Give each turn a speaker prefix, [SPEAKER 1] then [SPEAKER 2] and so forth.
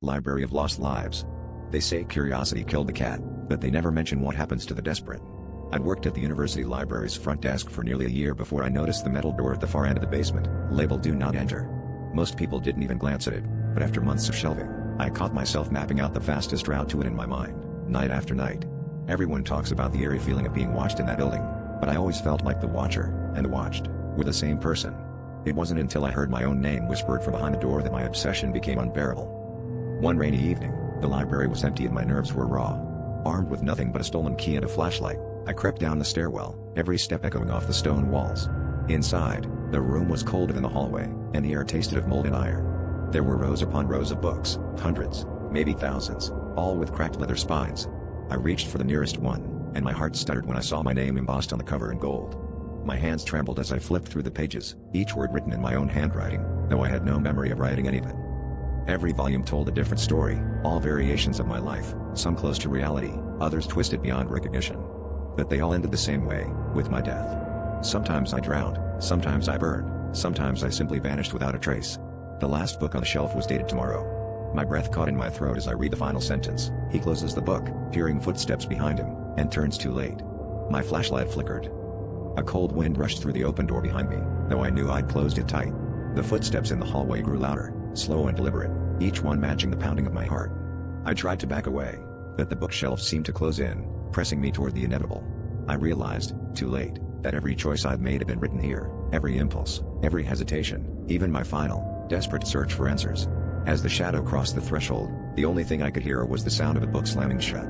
[SPEAKER 1] Library of Lost Lives. They say curiosity killed the cat, but they never mention what happens to the desperate. I'd worked at the university library's front desk for nearly a year before I noticed the metal door at the far end of the basement, labeled "Do Not Enter." Most people didn't even glance at it, but after months of shelving, I caught myself mapping out the fastest route to it in my mind, night after night. Everyone talks about the eerie feeling of being watched in that building, but I always felt like the watcher, and the watched, were the same person. It wasn't until I heard my own name whispered from behind the door that my obsession became unbearable. One rainy evening, the library was empty and my nerves were raw. Armed with nothing but a stolen key and a flashlight, I crept down the stairwell, every step echoing off the stone walls. Inside, the room was colder than the hallway, and the air tasted of mold and iron. There were rows upon rows of books, hundreds, maybe thousands, all with cracked leather spines. I reached for the nearest one, and my heart stuttered when I saw my name embossed on the cover in gold. My hands trembled as I flipped through the pages, each word written in my own handwriting, though I had no memory of writing any of it. Every volume told a different story, all variations of my life, some close to reality, others twisted beyond recognition. But they all ended the same way, with my death. Sometimes I drowned, sometimes I burned, sometimes I simply vanished without a trace. The last book on the shelf was dated tomorrow. My breath caught in my throat as I read the final sentence. He closes the book, hearing footsteps behind him, and turns too late. My flashlight flickered. A cold wind rushed through the open door behind me, though I knew I'd closed it tight. The footsteps in the hallway grew louder, slow and deliberate, each one matching the pounding of my heart. I tried to back away, but the bookshelves seemed to close in, pressing me toward the inevitable. I realized, too late, that every choice I'd made had been written here, every impulse, every hesitation, even my final, desperate search for answers. As the shadow crossed the threshold, the only thing I could hear was the sound of a book slamming shut.